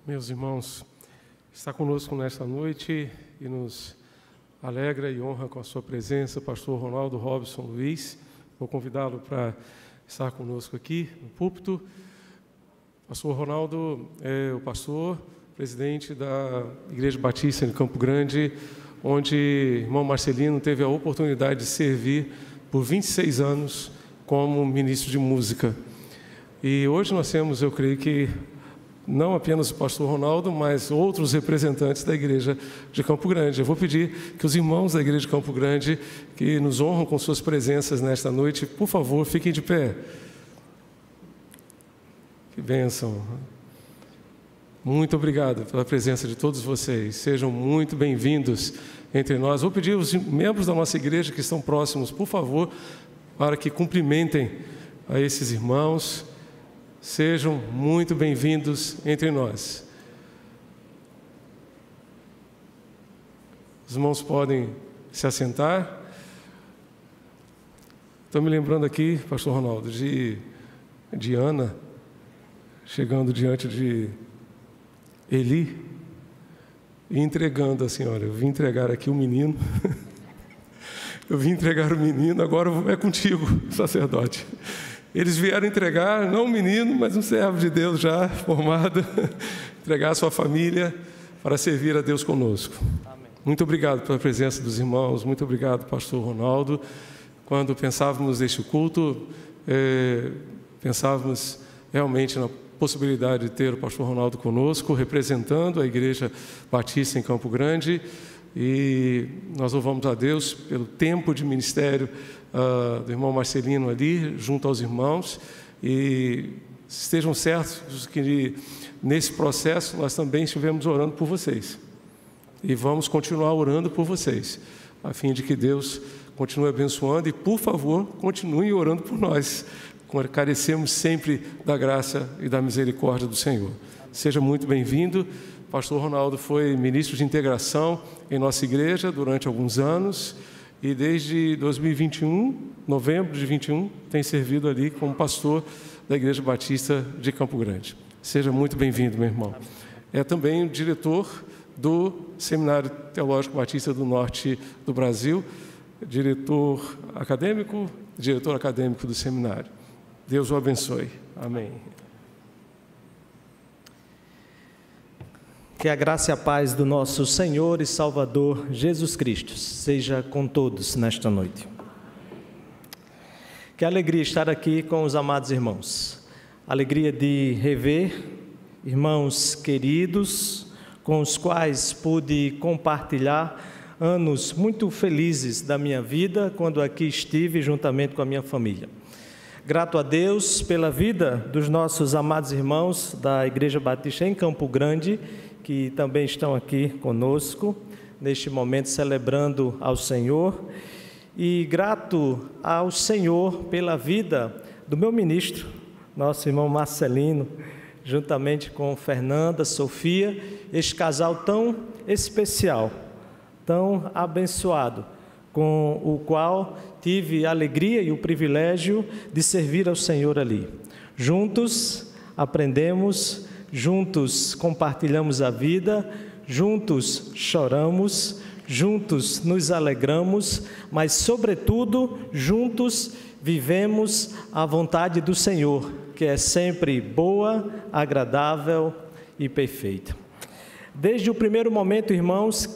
Meus irmãos, está conosco nesta noite e nos alegra e honra com a sua presença, pastor Ronaldo Robson Luiz. Vou convidá-lo para estar conosco aqui no púlpito. Pastor Ronaldo é o pastor, presidente da Igreja Batista de Campo Grande, onde o irmão Marcelino teve a oportunidade de servir por 26 anos como ministro de música. E hoje nós temos, eu creio que, não apenas o pastor Ronaldo, mas outros representantes da Igreja de Campo Grande. Eu vou pedir que os irmãos da Igreja de Campo Grande, que nos honram com suas presenças nesta noite, por favor, fiquem de pé. Que bênção. Muito obrigado pela presença de todos vocês. Sejam muito bem-vindos entre nós. Vou pedir aos membros da nossa igreja que estão próximos, por favor, para que cumprimentem a esses irmãos. Sejam muito bem-vindos entre nós. Os irmãos podem se assentar. Estou me lembrando aqui, pastor Ronaldo, de Ana, chegando diante de Eli e entregando assim, olha, eu vim entregar aqui o menino, eu vim entregar o menino, agora é contigo, sacerdote. Eles vieram entregar, não um menino, mas um servo de Deus já formado, entregar a sua família para servir a Deus conosco. Amém. Muito obrigado pela presença dos irmãos, muito obrigado, pastor Ronaldo. Quando pensávamos neste culto, pensávamos realmente na possibilidade de ter o pastor Ronaldo conosco, representando a Igreja Batista em Campo Grande, e nós louvamos a Deus pelo tempo de ministério do irmão Marcelino ali, junto aos irmãos, e estejam certos que nesse processo nós também estivemos orando por vocês, e vamos continuar orando por vocês, a fim de que Deus continue abençoando, e por favor, continue orando por nós, carecemos sempre da graça e da misericórdia do Senhor. Seja muito bem-vindo. O pastor Ronaldo foi ministro de integração em nossa igreja durante alguns anos e desde 2021, novembro de 21, tem servido ali como pastor da Igreja Batista de Campo Grande. Seja muito bem-vindo, meu irmão. É também o diretor do Seminário Teológico Batista do Norte do Brasil, diretor acadêmico do seminário. Deus o abençoe. Amém. Que a graça e a paz do nosso Senhor e Salvador Jesus Cristo seja com todos nesta noite. Que alegria estar aqui com os amados irmãos. Alegria de rever irmãos queridos, com os quais pude compartilhar anos muito felizes da minha vida, quando aqui estive juntamente com a minha família. Grato a Deus pela vida dos nossos amados irmãos da Igreja Batista em Campo Grande, que também estão aqui conosco, neste momento celebrando ao Senhor. E grato ao Senhor pela vida do meu ministro, nosso irmão Marcelino, juntamente com Fernanda, Sofia, este casal tão especial, tão abençoado, com o qual tive a alegria e o privilégio de servir ao Senhor ali. Juntos aprendemos, juntos compartilhamos a vida, juntos choramos, juntos nos alegramos, mas, sobretudo, juntos vivemos a vontade do Senhor, que é sempre boa, agradável e perfeita. Desde o primeiro momento, irmãos,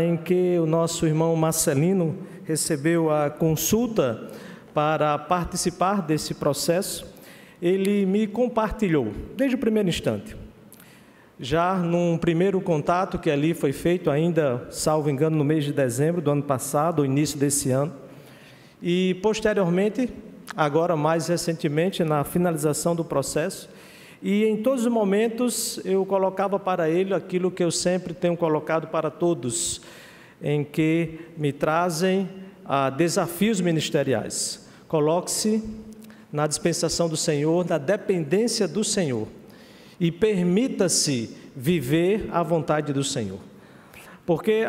em que o nosso irmão Marcelino recebeu a consulta para participar desse processo, ele me compartilhou, desde o primeiro instante. Já num primeiro contato que ali foi feito, ainda, salvo engano, no mês de dezembro do ano passado, ou início desse ano, e posteriormente, agora mais recentemente, na finalização do processo, e em todos os momentos eu colocava para ele aquilo que eu sempre tenho colocado para todos, em que me trazem desafios ministeriais. Coloque-se na dispensação do Senhor, na dependência do Senhor, e permita-se viver a vontade do Senhor. Porque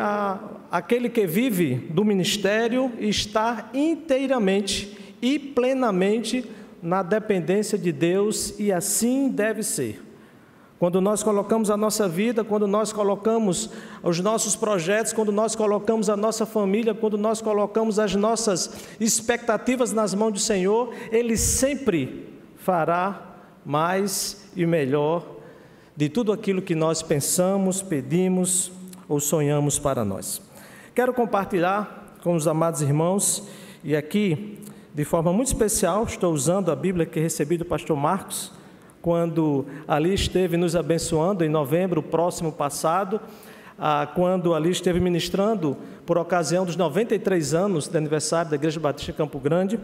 aquele que vive do ministério está inteiramente e plenamente na dependência de Deus, e assim deve ser. Quando nós colocamos a nossa vida, quando nós colocamos os nossos projetos, quando nós colocamos a nossa família, quando nós colocamos as nossas expectativas nas mãos do Senhor, Ele sempre fará mais e melhor de tudo aquilo que nós pensamos, pedimos ou sonhamos para nós. Quero compartilhar com os amados irmãos, e aqui, de forma muito especial, estou usando a Bíblia que recebi do pastor Marcos, quando ali esteve nos abençoando em novembro próximo passado, quando ali esteve ministrando por ocasião dos 93 anos de aniversário da Igreja Batista Campo Grande.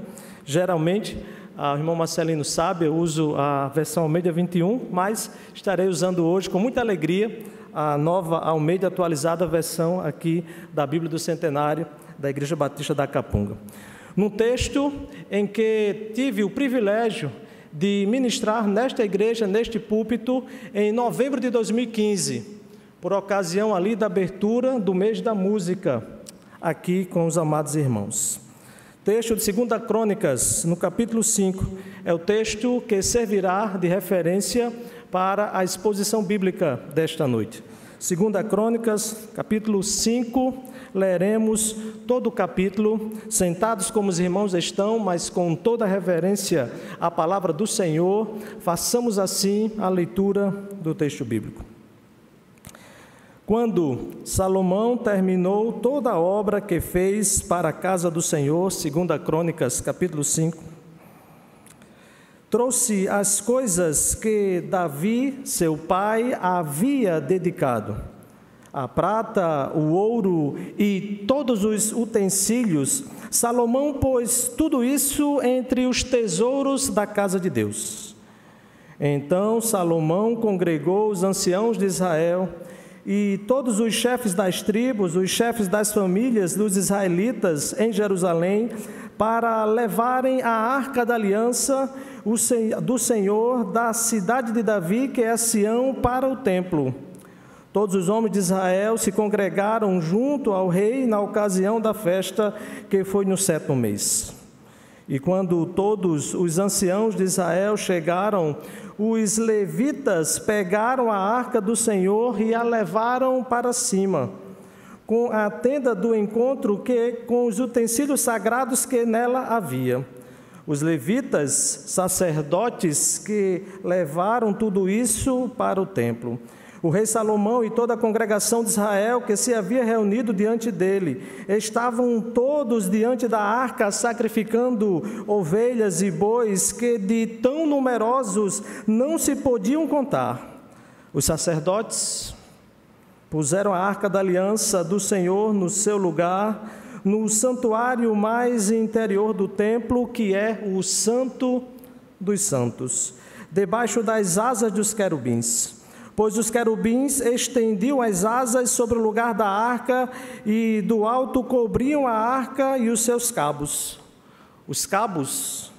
Geralmente, o irmão Marcelino sabe, eu uso a versão Almeida 21, mas estarei usando hoje com muita alegria a nova Almeida atualizada, versão aqui da Bíblia do Centenário da Igreja Batista da Capunga. Num texto em que tive o privilégio de ministrar nesta igreja, neste púlpito, em novembro de 2015, por ocasião ali da abertura do mês da música, aqui com os amados irmãos. Texto de 2 Crônicas, no capítulo 5, é o texto que servirá de referência para a exposição bíblica desta noite. 2 Crônicas, capítulo 5, leremos todo o capítulo, sentados como os irmãos estão, mas com toda a reverência à palavra do Senhor, façamos assim a leitura do texto bíblico. Quando Salomão terminou toda a obra que fez para a casa do Senhor, 2 Crônicas, capítulo 5, trouxe as coisas que Davi, seu pai, havia dedicado, a prata, o ouro e todos os utensílios. Salomão pôs tudo isso entre os tesouros da casa de Deus. Então Salomão congregou os anciãos de Israel e todos os chefes das tribos, os chefes das famílias dos israelitas em Jerusalém, para levarem a arca da aliança do Senhor da cidade de Davi, que é Sião, para o templo. Todos os homens de Israel se congregaram junto ao rei na ocasião da festa, que foi no 7º mês. E quando todos os anciãos de Israel chegaram, os levitas pegaram a arca do Senhor e a levaram para cima, com a tenda do encontro, com os utensílios sagrados que nela havia. Os levitas, sacerdotes, que levaram tudo isso para o templo. O rei Salomão e toda a congregação de Israel que se havia reunido diante dele, estavam todos diante da arca sacrificando ovelhas e bois que de tão numerosos não se podiam contar. Os sacerdotes puseram a arca da aliança do Senhor no seu lugar, no santuário mais interior do templo, que é o Santo dos Santos, debaixo das asas dos querubins. Pois os querubins estendiam as asas sobre o lugar da arca e do alto cobriam a arca e os seus cabos. Os cabos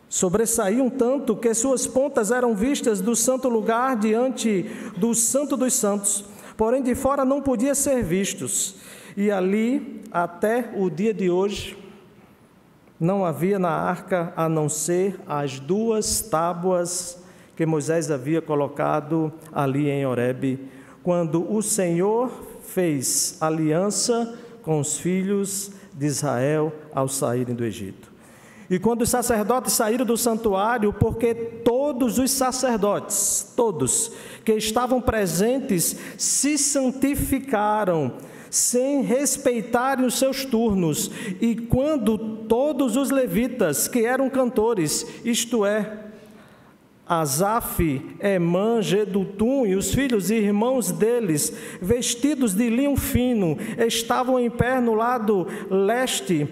sobressaíam tanto que suas pontas eram vistas do santo lugar diante do Santo dos Santos, porém de fora não podiam ser vistos. E ali, até o dia de hoje, não havia na arca a não ser as 2 tábuas que Moisés havia colocado ali em Horebe, quando o Senhor fez aliança com os filhos de Israel ao saírem do Egito. E quando os sacerdotes saíram do santuário, porque todos os sacerdotes, todos que estavam presentes, se santificaram, sem respeitarem os seus turnos, e quando todos os levitas, que eram cantores, isto é, Asaf, Emã, Gedutum e os filhos e irmãos deles, vestidos de linho fino, estavam em pé no lado leste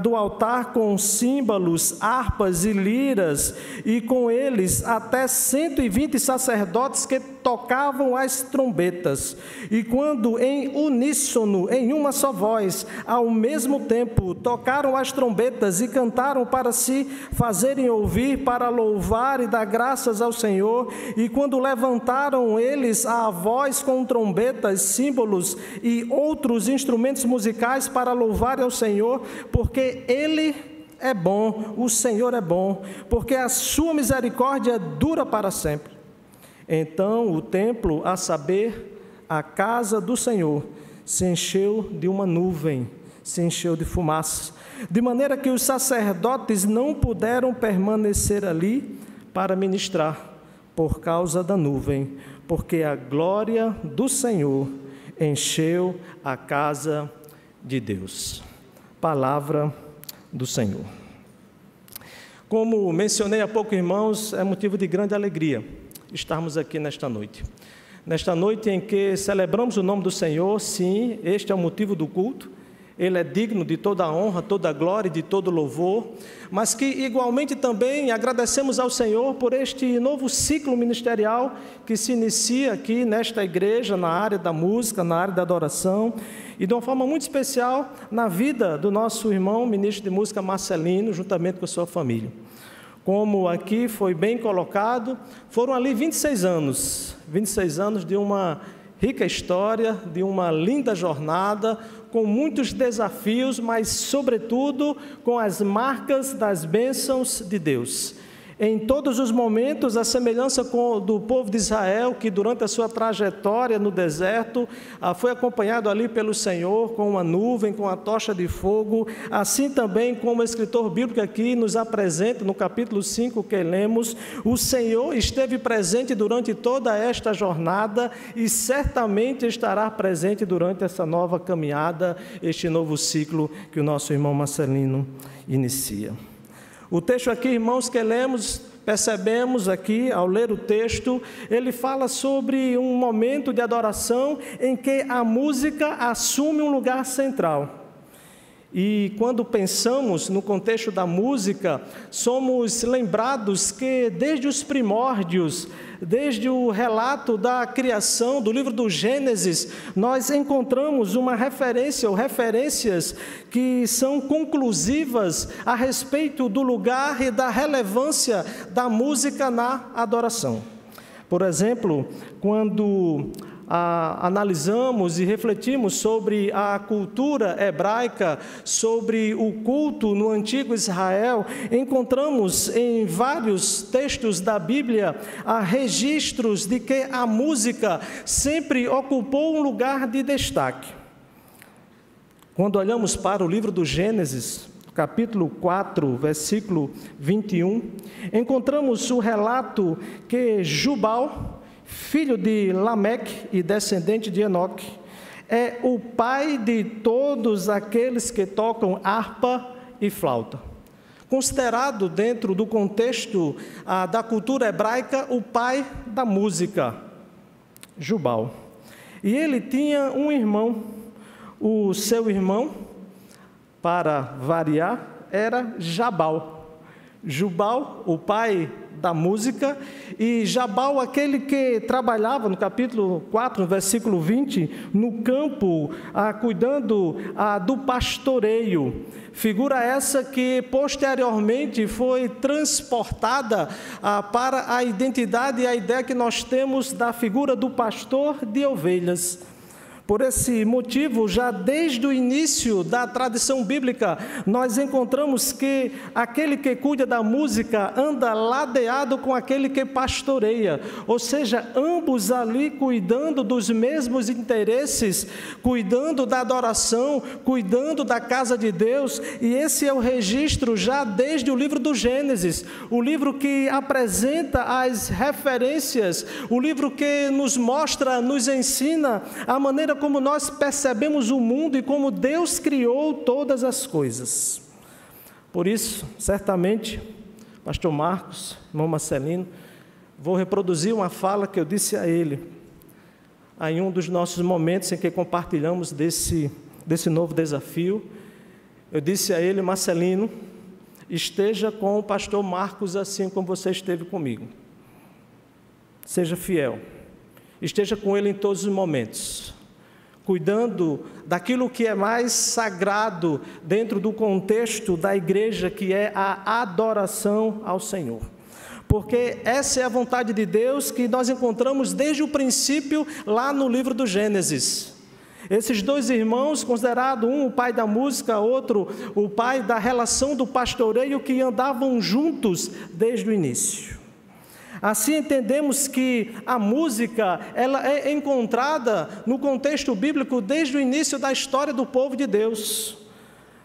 do altar com símbolos, harpas e liras, e com eles até 120 sacerdotes que tocavam as trombetas. E quando em uníssono, em uma só voz, ao mesmo tempo, tocaram as trombetas e cantaram para se fazerem ouvir, para louvar e dar graças ao Senhor, e quando levantaram eles a voz com trombetas, símbolos e outros instrumentos musicais para louvar ao Senhor, porque Ele é bom, o Senhor é bom, porque a sua misericórdia dura para sempre. Então o templo, a saber, a casa do Senhor, se encheu de uma nuvem, se encheu de fumaça, de maneira que os sacerdotes não puderam permanecer ali para ministrar, por causa da nuvem, porque a glória do Senhor encheu a casa de Deus. Palavra do Senhor. Como mencionei há pouco, irmãos, é motivo de grande alegria estarmos aqui nesta noite. Nesta noite em que celebramos o nome do Senhor, sim, este é o motivo do culto. Ele é digno de toda a honra, toda a glória e de todo louvor, mas que igualmente também agradecemos ao Senhor por este novo ciclo ministerial que se inicia aqui nesta igreja, na área da música, na área da adoração, e de uma forma muito especial na vida do nosso irmão ministro de música Marcelino, juntamente com a sua família. Como aqui foi bem colocado, foram ali 26 anos de uma rica história, de uma linda jornada, com muitos desafios, mas, sobretudo, com as marcas das bênçãos de Deus. Em todos os momentos, a semelhança do povo de Israel, que durante a sua trajetória no deserto, foi acompanhado ali pelo Senhor, com uma nuvem, com a tocha de fogo, assim também como o escritor bíblico aqui nos apresenta, no capítulo 5 que lemos, o Senhor esteve presente durante toda esta jornada e certamente estará presente durante essa nova caminhada, este novo ciclo que o nosso irmão Marcelino inicia. O texto aqui, irmãos, que lemos, percebemos aqui, ao ler o texto, ele fala sobre um momento de adoração em que a música assume um lugar central. E quando pensamos no contexto da música, somos lembrados que desde os primórdios, desde o relato da criação, do livro do Gênesis, nós encontramos uma referência ou referências que são conclusivas a respeito do lugar e da relevância da música na adoração. Por exemplo, quando analisamos e refletimos sobre a cultura hebraica, sobre o culto no antigo Israel, encontramos em vários textos da Bíblia registros de que a música sempre ocupou um lugar de destaque. Quando olhamos para o livro do Gênesis, capítulo 4, versículo 21, encontramos o relato que Jubal, filho de Lameque e descendente de Enoque, é o pai de todos aqueles que tocam harpa e flauta. Considerado dentro do contexto da cultura hebraica, o pai da música, Jubal. E ele tinha um irmão, o seu irmão, para variar, era Jabal. Jubal, o pai da música, e Jabal, aquele que trabalhava, no capítulo 4, no versículo 20, no campo, cuidando do pastoreio. Figura essa que posteriormente foi transportada para a identidade e a ideia que nós temos da figura do pastor de ovelhas. Por esse motivo, já desde o início da tradição bíblica, nós encontramos que aquele que cuida da música anda ladeado com aquele que pastoreia, ou seja, ambos ali cuidando dos mesmos interesses, cuidando da adoração, cuidando da casa de Deus, e esse é o registro já desde o livro do Gênesis, o livro que apresenta as referências, o livro que nos mostra, nos ensina a maneira como nós percebemos o mundo e como Deus criou todas as coisas. Por isso, certamente, pastor Marcos, irmão Marcelino, vou reproduzir uma fala que eu disse a ele, em um dos nossos momentos em que compartilhamos desse novo desafio. Eu disse a ele: Marcelino, esteja com o pastor Marcos assim como você esteve comigo. Seja fiel, esteja com ele em todos os momentos, cuidando daquilo que é mais sagrado dentro do contexto da igreja, que é a adoração ao Senhor. Porque essa é a vontade de Deus que nós encontramos desde o princípio lá no livro do Gênesis. Esses dois irmãos, considerado um o pai da música, outro o pai da relação do pastoreio, que andavam juntos desde o início. Assim entendemos que a música, ela é encontrada no contexto bíblico desde o início da história do povo de Deus.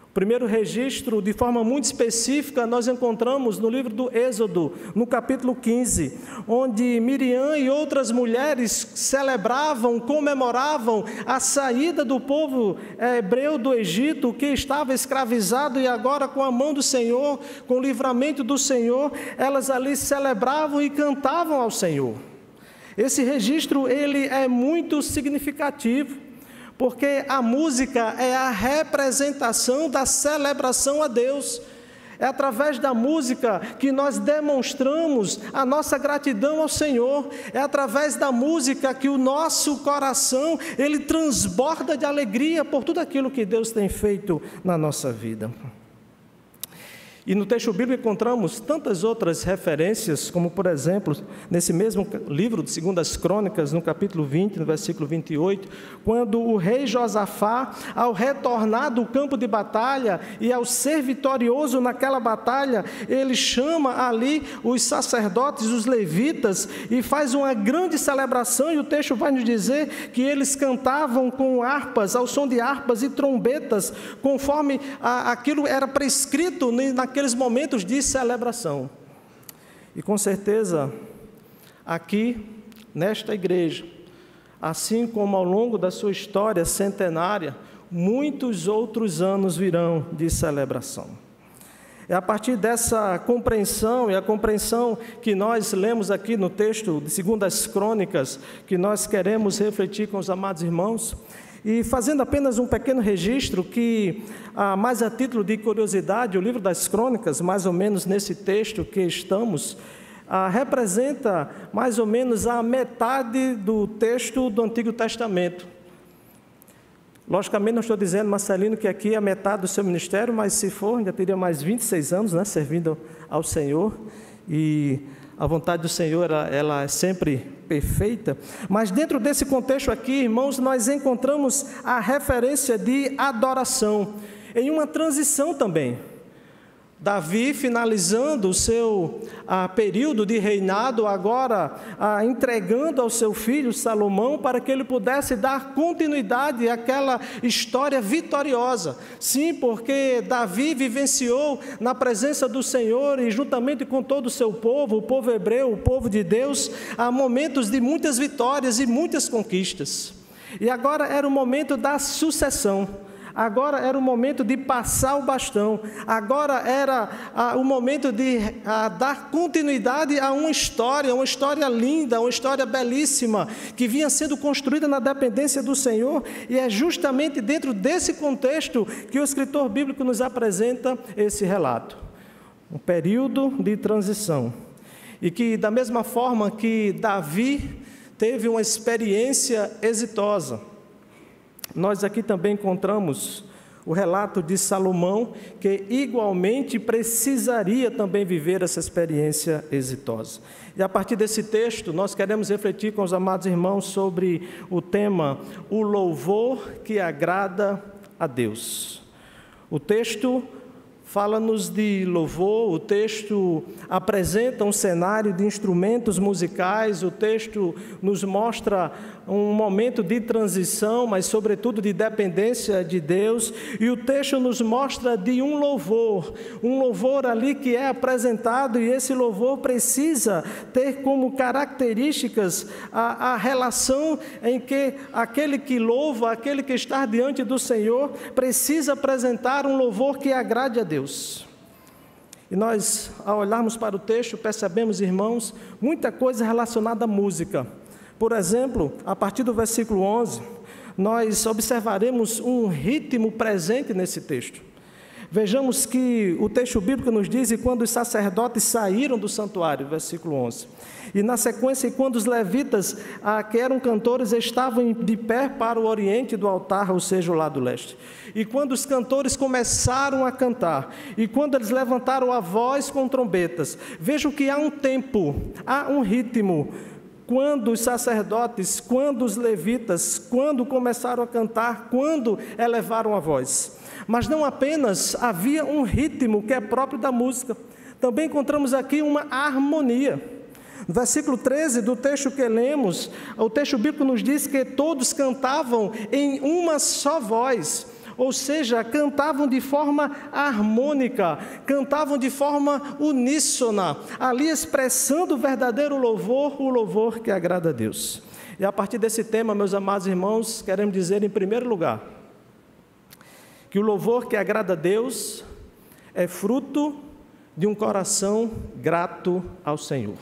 O primeiro registro, de forma muito específica, nós encontramos no livro do Êxodo, no capítulo 15, onde Miriam e outras mulheres celebravam, comemoravam a saída do povo hebreu do Egito, que estava escravizado, e agora com a mão do Senhor, com o livramento do Senhor, elas ali celebravam e cantavam ao Senhor. Esse registro, ele é muito significativo, porque a música é a representação da celebração a Deus. É através da música que nós demonstramos a nossa gratidão ao Senhor. É através da música que o nosso coração, ele transborda de alegria por tudo aquilo que Deus tem feito na nossa vida. E no texto bíblico encontramos tantas outras referências, como por exemplo, nesse mesmo livro de 2 Crônicas, no capítulo 20, no versículo 28, quando o rei Josafá, ao retornar do campo de batalha e ao ser vitorioso naquela batalha, ele chama ali os sacerdotes, os levitas, e faz uma grande celebração, e o texto vai nos dizer que eles cantavam com harpas, ao som de harpas e trombetas, conforme aquilo era prescrito naqueles momentos de celebração. E com certeza, aqui, nesta igreja, assim como ao longo da sua história centenária, muitos outros anos virão de celebração. É a partir dessa compreensão, e a compreensão que nós lemos aqui no texto de 2 Crônicas, que nós queremos refletir com os amados irmãos. E fazendo apenas um pequeno registro que, mais a título de curiosidade, o livro das Crônicas, mais ou menos nesse texto que estamos, representa mais ou menos a metade do texto do Antigo Testamento. Logicamente não estou dizendo, Marcelino, que aqui é a metade do seu ministério, mas se for, ainda teria mais 26 anos, né, servindo ao Senhor, e a vontade do Senhor, ela é sempre perfeita. Mas dentro desse contexto aqui, irmãos, nós encontramos a referência de adoração, em uma transição também. Davi, finalizando o seu período de reinado, agora entregando ao seu filho Salomão para que ele pudesse dar continuidade àquela história vitoriosa. Sim, porque Davi vivenciou na presença do Senhor e juntamente com todo o seu povo, o povo hebreu, o povo de Deus, há momentos de muitas vitórias e muitas conquistas. E agora era o momento da sucessão. Agora era o momento de passar o bastão. Agora era o momento de dar continuidade a uma história linda, uma história belíssima, que vinha sendo construída na dependência do Senhor, e é justamente dentro desse contexto que o escritor bíblico nos apresenta esse relato. Um período de transição. E que, da mesma forma que Davi teve uma experiência exitosa, nós aqui também encontramos o relato de Salomão, que igualmente precisaria também viver essa experiência exitosa. E a partir desse texto, nós queremos refletir com os amados irmãos sobre o tema, o louvor que agrada a Deus. O texto fala-nos de louvor, o texto apresenta um cenário de instrumentos musicais, o texto nos mostra um momento de transição, mas sobretudo de dependência de Deus, e o texto nos mostra de um louvor ali que é apresentado, e esse louvor precisa ter como características a relação em que aquele que louva, aquele que está diante do Senhor, precisa apresentar um louvor que agrade a Deus. E nós, ao olharmos para o texto, percebemos, irmãos, muita coisa relacionada à música. Por exemplo, a partir do versículo 11, nós observaremos um ritmo presente nesse texto. Vejamos que o texto bíblico nos diz, e quando os sacerdotes saíram do santuário, versículo 11. E na sequência, quando os levitas, que eram cantores, estavam de pé para o oriente do altar, ou seja, o lado leste. E quando os cantores começaram a cantar, e quando eles levantaram a voz com trombetas, vejam que há um tempo, há um ritmo. Quando os sacerdotes, quando os levitas, quando começaram a cantar, quando elevaram a voz. Mas não apenas havia um ritmo que é próprio da música, também encontramos aqui uma harmonia. No versículo 13 do texto que lemos, o texto bíblico nos diz que todos cantavam em uma só voz, ou seja, cantavam de forma harmônica, cantavam de forma uníssona, ali expressando o verdadeiro louvor, o louvor que agrada a Deus. E a partir desse tema, meus amados irmãos, queremos dizer em primeiro lugar, que o louvor que agrada a Deus é fruto de um coração grato ao Senhor.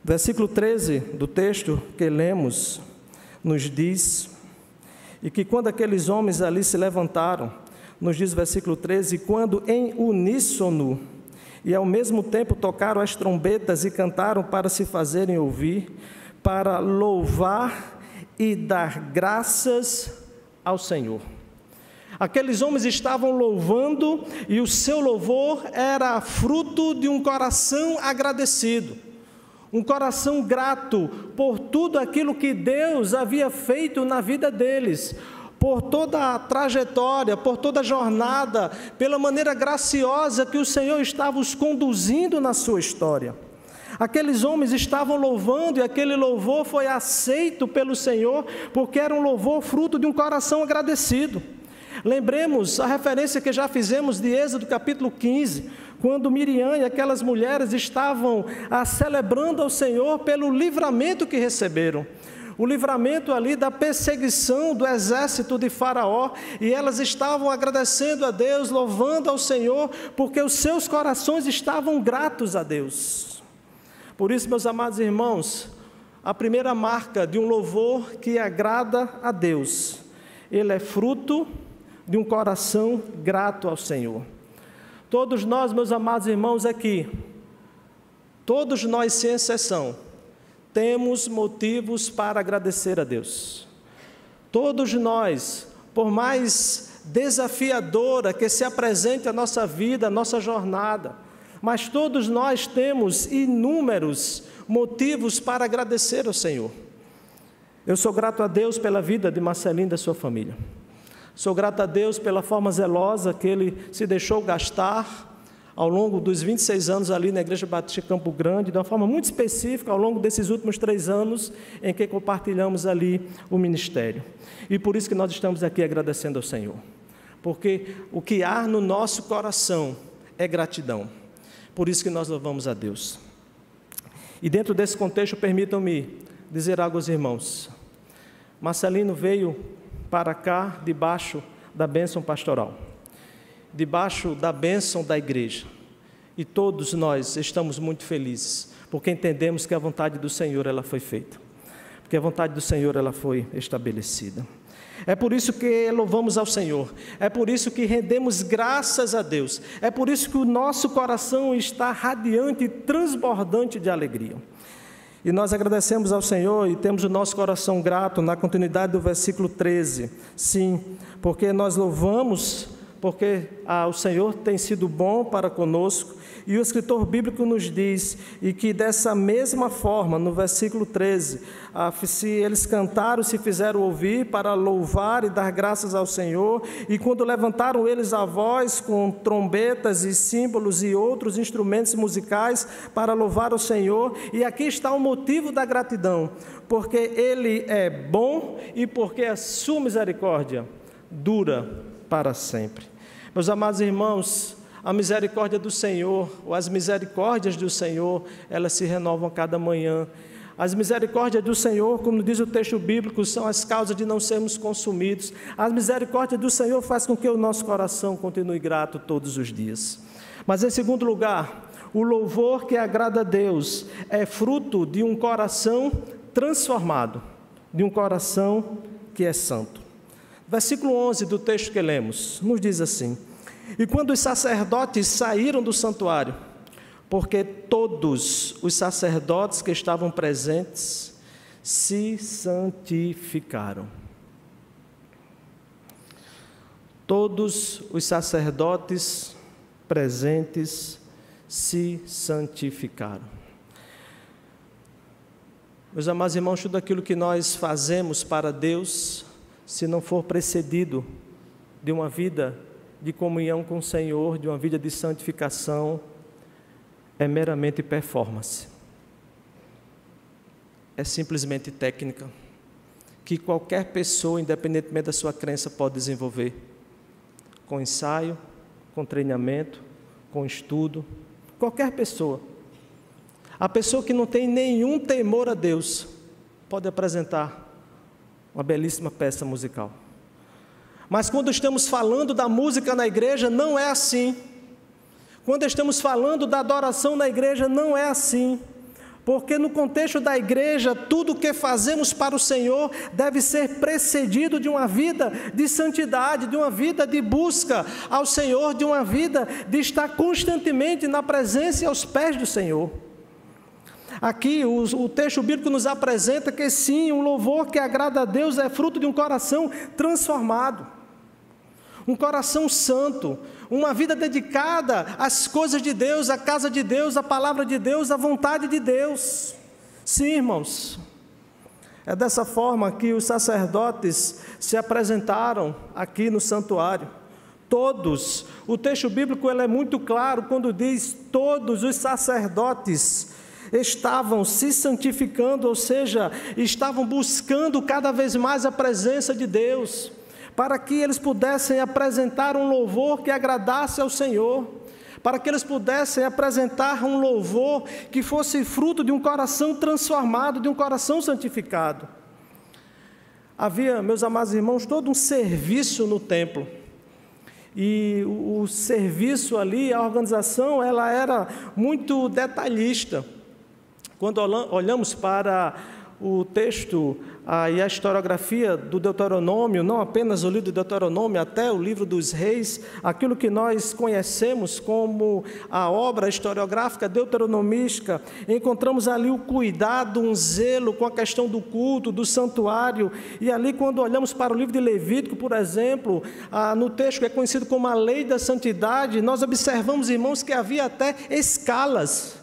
Versículo 13 do texto que lemos nos diz, e que quando aqueles homens ali se levantaram, nos diz o versículo 13, quando em uníssono e ao mesmo tempo tocaram as trombetas e cantaram para se fazerem ouvir, para louvar e dar graças ao Senhor. Aqueles homens estavam louvando e o seu louvor era fruto de um coração agradecido, um coração grato por tudo aquilo que Deus havia feito na vida deles, por toda a trajetória, por toda a jornada, pela maneira graciosa que o Senhor estava os conduzindo na sua história. Aqueles homens estavam louvando e aquele louvor foi aceito pelo Senhor, porque era um louvor fruto de um coração agradecido. Lembremos a referência que já fizemos de Êxodo capítulo 15, quando Miriam e aquelas mulheres estavam celebrando ao Senhor pelo livramento que receberam. O livramento ali da perseguição do exército de Faraó, e elas estavam agradecendo a Deus, louvando ao Senhor, porque os seus corações estavam gratos a Deus. Por isso, meus amados irmãos, a primeira marca de um louvor que agrada a Deus, ele é fruto de um coração grato ao Senhor. Todos nós, meus amados irmãos, aqui, todos nós, sem exceção, temos motivos para agradecer a Deus. Todos nós, por mais desafiadora que se apresente a nossa vida, a nossa jornada, mas todos nós temos inúmeros motivos para agradecer ao Senhor. Eu sou grato a Deus pela vida de Marcelinho e da sua família. Sou grato a Deus pela forma zelosa que Ele se deixou gastar ao longo dos 26 anos ali na Igreja Batista Campo Grande, de uma forma muito específica, ao longo desses últimos 3 anos em que compartilhamos ali o ministério. E por isso que nós estamos aqui agradecendo ao Senhor, porque o que há no nosso coração é gratidão. Por isso que nós louvamos a Deus. E dentro desse contexto, permitam-me dizer algo aos irmãos. Marcelino veio para cá debaixo da bênção pastoral, debaixo da bênção da igreja, e todos nós estamos muito felizes, porque entendemos que a vontade do Senhor ela foi feita, porque a vontade do Senhor ela foi estabelecida. É por isso que louvamos ao Senhor, é por isso que rendemos graças a Deus, é por isso que o nosso coração está radiante e transbordante de alegria. E nós agradecemos ao Senhor e temos o nosso coração grato na continuidade do versículo 13. Sim, porque nós louvamos, porque o Senhor tem sido bom para conosco. E o escritor bíblico nos diz, e que dessa mesma forma, no versículo 13, se eles cantaram, se fizeram ouvir para louvar e dar graças ao Senhor, e quando levantaram eles a voz com trombetas e símbolos e outros instrumentos musicais para louvar o Senhor, e aqui está o motivo da gratidão, porque Ele é bom e porque a sua misericórdia dura para sempre. Meus amados irmãos, a misericórdia do Senhor, ou as misericórdias do Senhor, elas se renovam a cada manhã. As misericórdias do Senhor, como diz o texto bíblico, são as causas de não sermos consumidos. As misericórdias do Senhor faz com que o nosso coração continue grato todos os dias. Mas em segundo lugar, o louvor que agrada a Deus é fruto de um coração transformado, de um coração que é santo. Versículo 11 do texto que lemos, nos diz assim: e quando os sacerdotes saíram do santuário, porque todos os sacerdotes que estavam presentes se santificaram. Todos os sacerdotes presentes se santificaram. Meus amados irmãos, tudo aquilo que nós fazemos para Deus, se não for precedido de uma vida de comunhão com o Senhor, de uma vida de santificação, é meramente performance. É simplesmente técnica, que qualquer pessoa, independentemente da sua crença, pode desenvolver, com ensaio, com treinamento, com estudo, qualquer pessoa. A pessoa que não tem nenhum temor a Deus, pode apresentar uma belíssima peça musical. Mas quando estamos falando da música na igreja, não é assim. Quando estamos falando da adoração na igreja, não é assim. Porque no contexto da igreja, tudo o que fazemos para o Senhor deve ser precedido de uma vida de santidade, de uma vida de busca ao Senhor, de uma vida de estar constantemente na presença e aos pés do Senhor. Aqui o texto bíblico nos apresenta que sim, um louvor que agrada a Deus é fruto de um coração transformado, um coração santo, uma vida dedicada às coisas de Deus, à casa de Deus, à palavra de Deus, à vontade de Deus. Sim, irmãos, é dessa forma que os sacerdotes se apresentaram aqui no santuário. Todos, o texto bíblico ele é muito claro quando diz todos os sacerdotes estavam se santificando, ou seja, estavam buscando cada vez mais a presença de Deus, para que eles pudessem apresentar um louvor que agradasse ao Senhor, para que eles pudessem apresentar um louvor que fosse fruto de um coração transformado, de um coração santificado. Havia, meus amados irmãos, todo um serviço no templo, e o serviço ali, a organização, ela era muito detalhista. Quando olhamos para o texto e a historiografia do Deuteronômio, não apenas o livro do Deuteronômio, até o livro dos Reis, aquilo que nós conhecemos como a obra historiográfica deuteronomística, encontramos ali o cuidado, um zelo com a questão do culto, do santuário, e ali quando olhamos para o livro de Levítico, por exemplo, no texto que é conhecido como a lei da santidade, nós observamos, irmãos, que havia até escalas.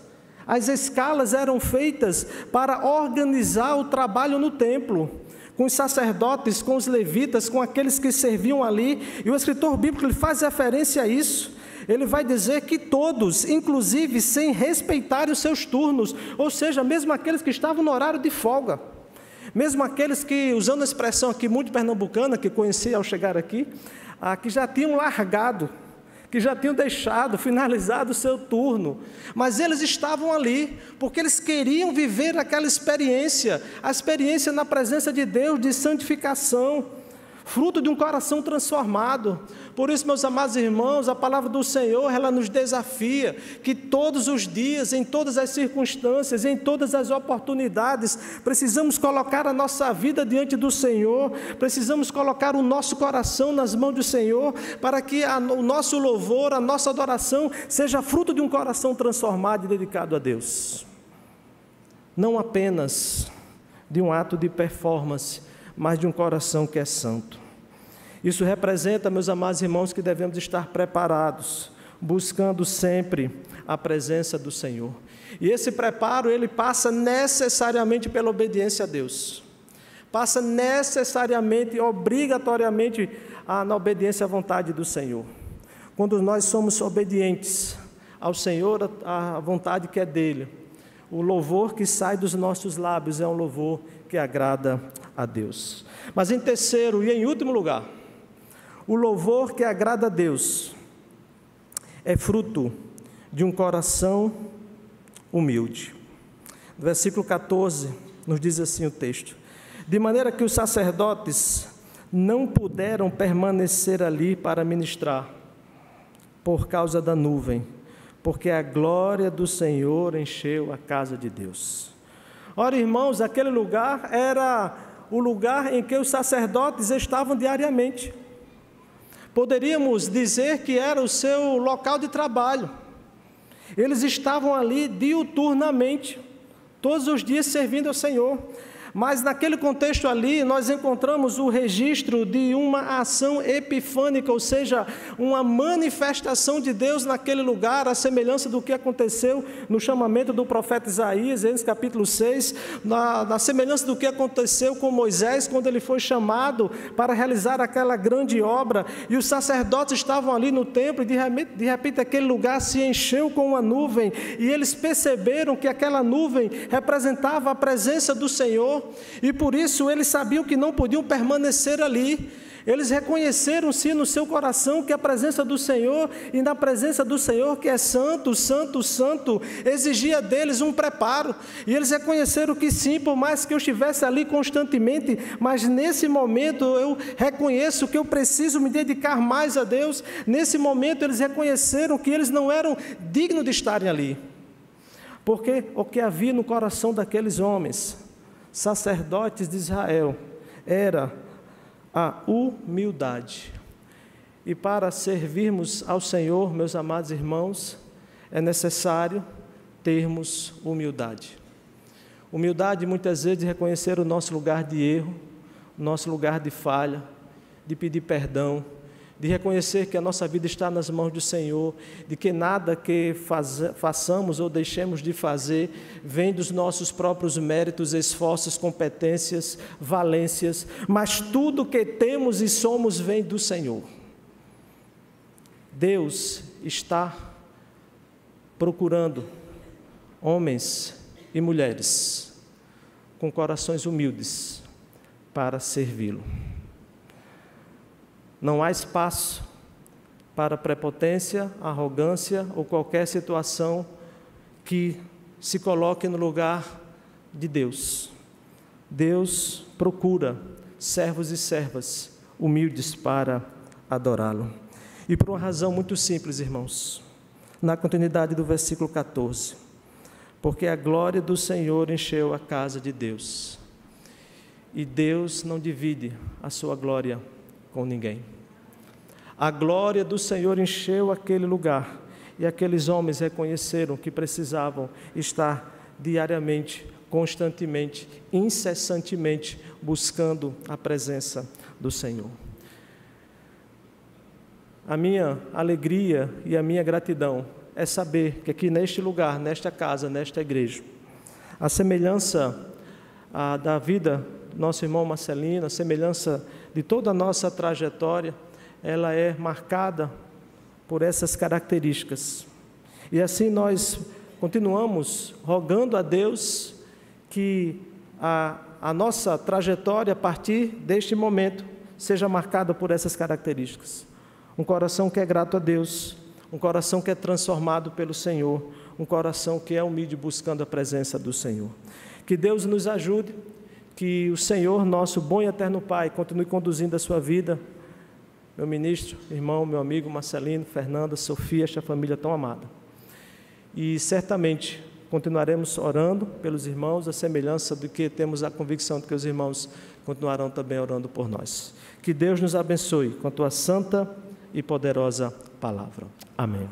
As escalas eram feitas para organizar o trabalho no templo, com os sacerdotes, com os levitas, com aqueles que serviam ali, e o escritor bíblico ele faz referência a isso. Ele vai dizer que todos, inclusive sem respeitarem os seus turnos, ou seja, mesmo aqueles que estavam no horário de folga, mesmo aqueles que, usando a expressão aqui muito pernambucana, que conheci ao chegar aqui, que já tinham largado, que já tinham finalizado o seu turno, mas eles estavam ali, porque eles queriam viver aquela experiência, a experiência na presença de Deus, de santificação, fruto de um coração transformado. Por isso, meus amados irmãos, a palavra do Senhor, ela nos desafia, que todos os dias, em todas as circunstâncias, em todas as oportunidades, precisamos colocar a nossa vida diante do Senhor, precisamos colocar o nosso coração nas mãos do Senhor, para que o nosso louvor, a nossa adoração, seja fruto de um coração transformado e dedicado a Deus. Não apenas de um ato de performance, mas de um coração que é santo. Isso representa, meus amados irmãos, que devemos estar preparados, buscando sempre a presença do Senhor. E esse preparo, ele passa necessariamente pela obediência a Deus. Passa necessariamente, obrigatoriamente, na obediência à vontade do Senhor. Quando nós somos obedientes ao Senhor, à vontade que é dEle, o louvor que sai dos nossos lábios é um louvor que agrada a Deus. Mas em terceiro e em último lugar, o louvor que agrada a Deus é fruto de um coração humilde. No versículo 14, nos diz assim o texto: de maneira que os sacerdotes não puderam permanecer ali para ministrar, por causa da nuvem, porque a glória do Senhor encheu a casa de Deus. Ora, irmãos, aquele lugar era o lugar em que os sacerdotes estavam diariamente. Poderíamos dizer que era o seu local de trabalho. Eles estavam ali diuturnamente, todos os dias servindo ao Senhor. Mas naquele contexto ali, nós encontramos o registro de uma ação epifânica, ou seja, uma manifestação de Deus naquele lugar, a semelhança do que aconteceu no chamamento do profeta Isaías, em capítulo 6, na semelhança do que aconteceu com Moisés, quando ele foi chamado para realizar aquela grande obra, e os sacerdotes estavam ali no templo, e de repente aquele lugar se encheu com uma nuvem, e eles perceberam que aquela nuvem representava a presença do Senhor, e por isso eles sabiam que não podiam permanecer ali. Eles reconheceram-se no seu coração que a presença do Senhor, e na presença do Senhor, que é santo, santo, santo, exigia deles um preparo, e eles reconheceram que sim, por mais que eu estivesse ali constantemente, mas nesse momento eu reconheço que eu preciso me dedicar mais a Deus. Nesse momento eles reconheceram que eles não eram dignos de estarem ali, porque o que havia no coração daqueles homens, sacerdotes de Israel, era a humildade. E para servirmos ao Senhor, meus amados irmãos, é necessário termos humildade. Humildade, muitas vezes, de reconhecer o nosso lugar de erro, o nosso lugar de falha, de pedir perdão, de reconhecer que a nossa vida está nas mãos do Senhor, de que nada que façamos ou deixemos de fazer vem dos nossos próprios méritos, esforços, competências, valências, mas tudo que temos e somos vem do Senhor. Deus está procurando homens e mulheres com corações humildes para servi-lo. Não há espaço para prepotência, arrogância ou qualquer situação que se coloque no lugar de Deus. Deus procura servos e servas humildes para adorá-lo. E por uma razão muito simples, irmãos, na continuidade do versículo 14, porque a glória do Senhor encheu a casa de Deus, e Deus não divide a sua glória com ninguém. A glória do Senhor encheu aquele lugar, e aqueles homens reconheceram que precisavam estar diariamente, constantemente, incessantemente buscando a presença do Senhor. A minha alegria e a minha gratidão é saber que aqui neste lugar, nesta casa, nesta igreja, a semelhança da vida do nosso irmão Marcelino, a semelhança de toda a nossa trajetória, ela é marcada por essas características. E assim nós continuamos rogando a Deus que a nossa trajetória a partir deste momento seja marcada por essas características. Um coração que é grato a Deus, um coração que é transformado pelo Senhor, um coração que é humilde buscando a presença do Senhor. Que Deus nos ajude, que o Senhor, nosso bom e eterno Pai, continue conduzindo a sua vida, meu ministro, irmão, meu amigo Marcelino, Fernanda, Sofia, esta família tão amada. E certamente continuaremos orando pelos irmãos, a semelhança do que temos a convicção de que os irmãos continuarão também orando por nós. Que Deus nos abençoe com a tua santa e poderosa palavra. Amém.